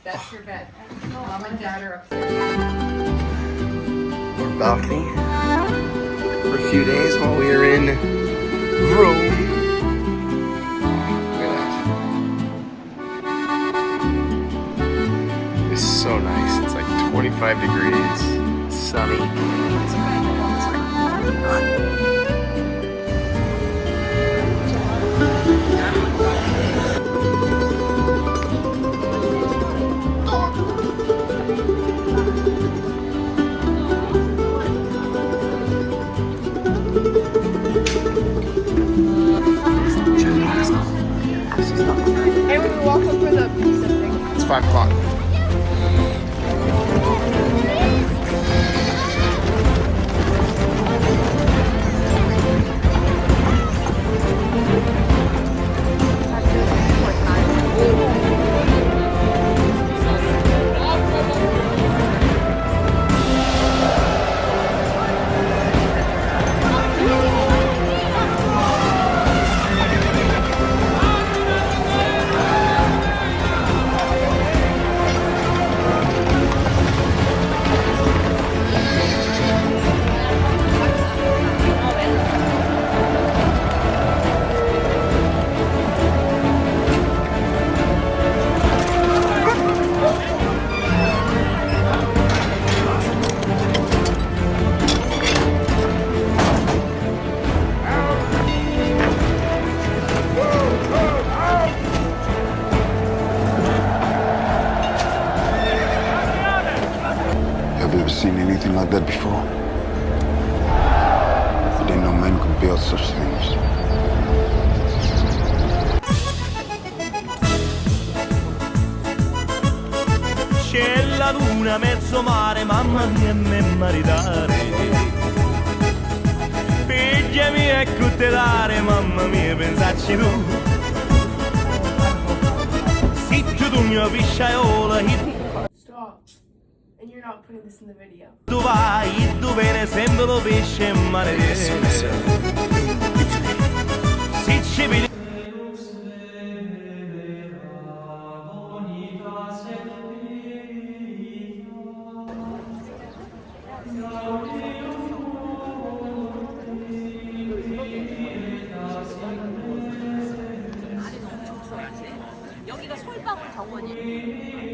That's your bed. Mom and Dad are upstairs. Our balcony for a few days while we are in Rome. Look at that. It's so nice. It's like 25 degrees, sunny. Hey, we walk up for the pizza thing. It's 5 o'clock. Have you ever seen anything like that before? I didn't know men could build such things. C'è la luna, mezzo mare, mamma mia, me maritare. Pigliami e cutelare, mamma mia, pensacci tu. Si tu mio pisciaiola, Stop. And you're not putting this in the video. tu vai, dove ne sempre lo pesce maledetto. Si ci pigli. 여기가 솔방울 정원이에요.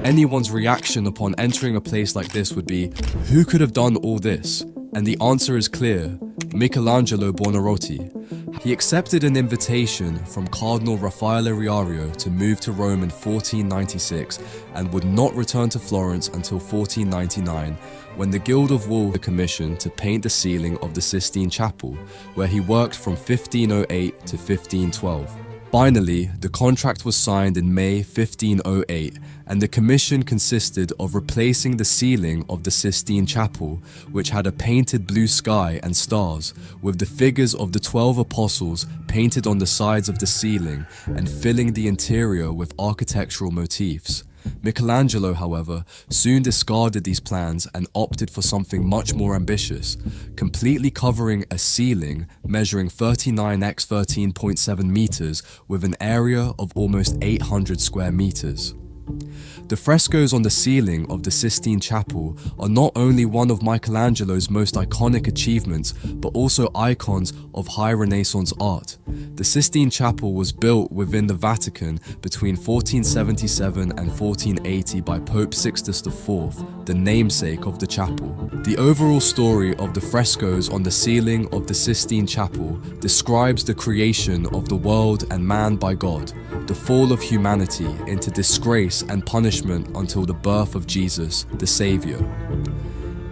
Anyone's reaction upon entering a place like this would be, who could have done all this? And the answer is clear, Michelangelo Buonarroti. He accepted an invitation from Cardinal Raffaele Riario to move to Rome in 1496 and would not return to Florence until 1499, when the Guild of Wool commissioned to paint the ceiling of the Sistine Chapel, where he worked from 1508 to 1512. Finally, the contract was signed in May 1508, and the commission consisted of replacing the ceiling of the Sistine Chapel, which had a painted blue sky and stars, with the figures of the 12 apostles painted on the sides of the ceiling and filling the interior with architectural motifs. Michelangelo, however, soon discarded these plans and opted for something much more ambitious, completely covering a ceiling measuring 39 x 13.7 meters with an area of almost 800 square meters. The frescoes on the ceiling of the Sistine Chapel are not only one of Michelangelo's most iconic achievements, but also icons of high Renaissance art. The Sistine Chapel was built within the Vatican between 1477 and 1480 by Pope Sixtus IV, the namesake of the chapel. The overall story of the frescoes on the ceiling of the Sistine Chapel describes the creation of the world and man by God, the fall of humanity into disgrace grace and punishment until the birth of Jesus, the Savior.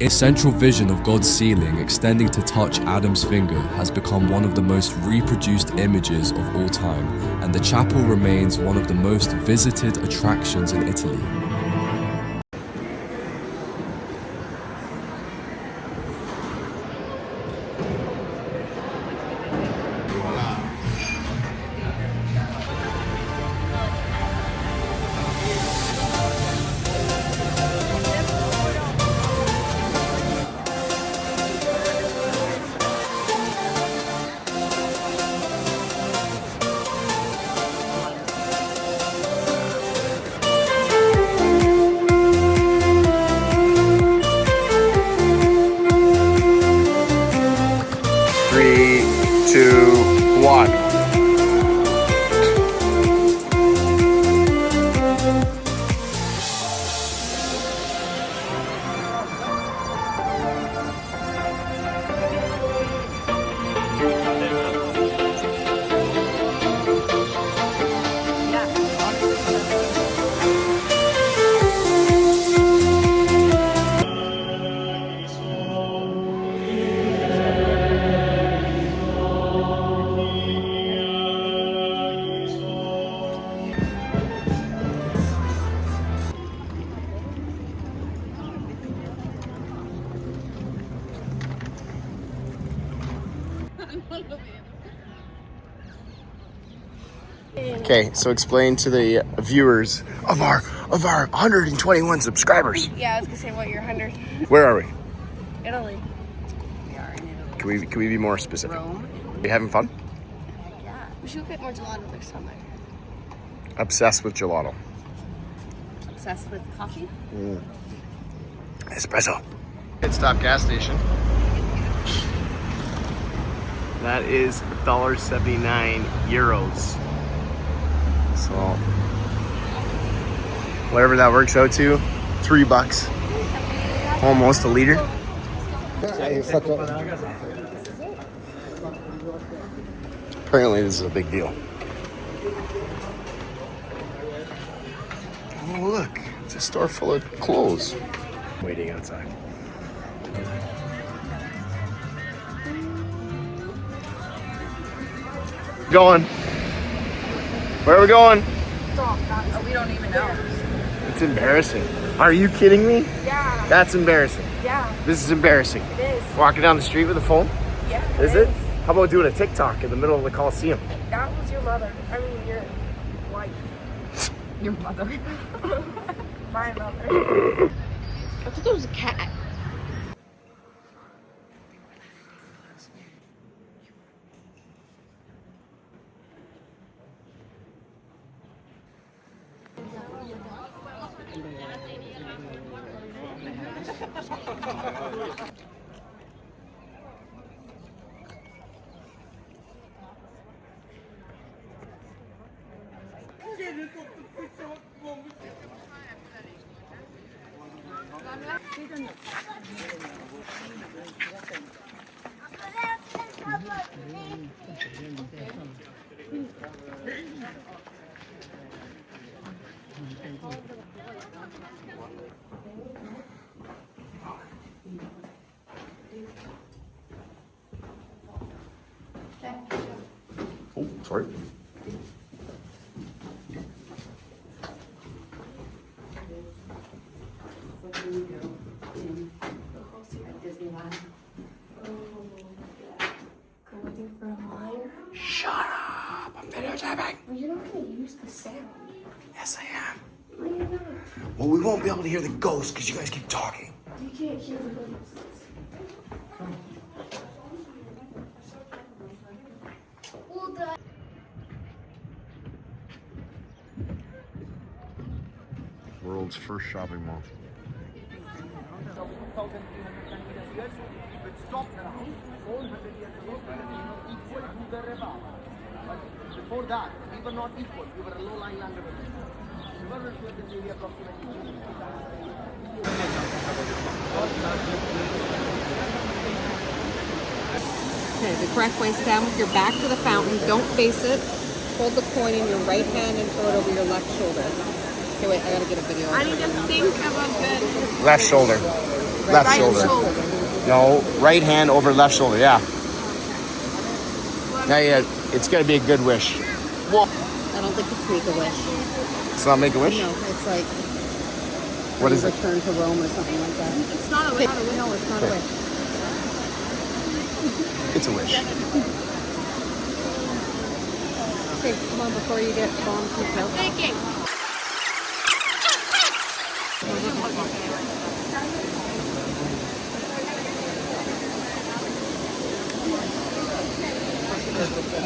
A central vision of God's ceiling extending to touch Adam's finger has become one of the most reproduced images of all time, and the chapel remains one of the most visited attractions in Italy. Three, two, one. Okay, so explain to the viewers of our 121 subscribers. Yeah, I was gonna say, what, you're 100? Where are we? Italy. We are in Italy. Can we be more specific? Rome. Are you having fun? Yeah. We should get more gelato next time there. Obsessed with gelato. Obsessed with coffee. Espresso. Pit stop gas station. That is $1.79 euros. So whatever that works out to, $3. Almost a liter. Apparently this is a big deal. Oh look, it's a store full of clothes. Waiting outside. Going. Where are we going? Oh, we don't even know. It's embarrassing. Are you kidding me? Yeah. That's embarrassing. Yeah, This is embarrassing. it is. Walking down the street with a phone? Yeah. Is it? How about doing a TikTok in the middle of the Coliseum? That was your mother. I mean, your wife. Your mother. My mother. I thought that was a cat. Oh, sorry. Going for a line. Shut up! I'm videotaping. Well, you're not gonna use the sound. Yes, I am. No, you're not. Well, we won't be able to hear the ghost because you guys keep talking. You can't hear the ghosts. World's first shopping mall. Before that, we were not equal. We were a low-lying land development. Okay, the correct way, stand with your back to the fountain. Don't face it. Hold the coin in your right hand and throw it over your left shoulder. Okay, wait, I gotta get a video. I need to think of a good Left shoulder. Left right shoulder. shoulder. No, right hand over left shoulder. Yeah. Now yeah, it's gonna be a good wish. I don't think it's Make a Wish. It's not make a wish. No, it's like What is it? Return to Rome or something like that. It's not a wish. No, it's not a wish. It's a wish. Okay, come on before you get bombed and killed. Thinking.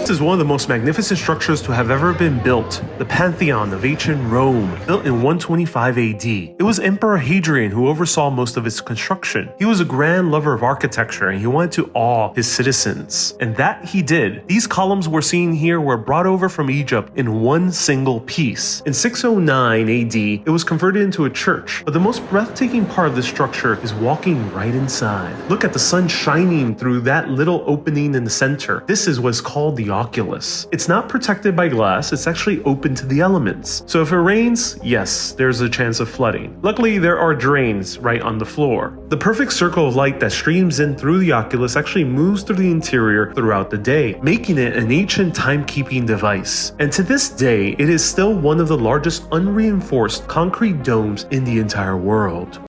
This is one of the most magnificent structures to have ever been built, the Pantheon of ancient Rome, built in 125 AD. It was Emperor Hadrian who oversaw most of its construction. He was a grand lover of architecture and he wanted to awe his citizens. And that he did. These columns we're seeing here were brought over from Egypt in one single piece. In 609 AD, it was converted into a church, but the most breathtaking part of this structure is walking right inside. Look at the sun shining through that little opening in the center. This is what's called the oculus. It's not protected by glass, it's actually open to the elements. So if it rains, yes, there's a chance of flooding. Luckily, there are drains right on the floor. The perfect circle of light that streams in through the oculus actually moves through the interior throughout the day, making it an ancient timekeeping device. And to this day, it is still one of the largest unreinforced concrete domes in the entire world.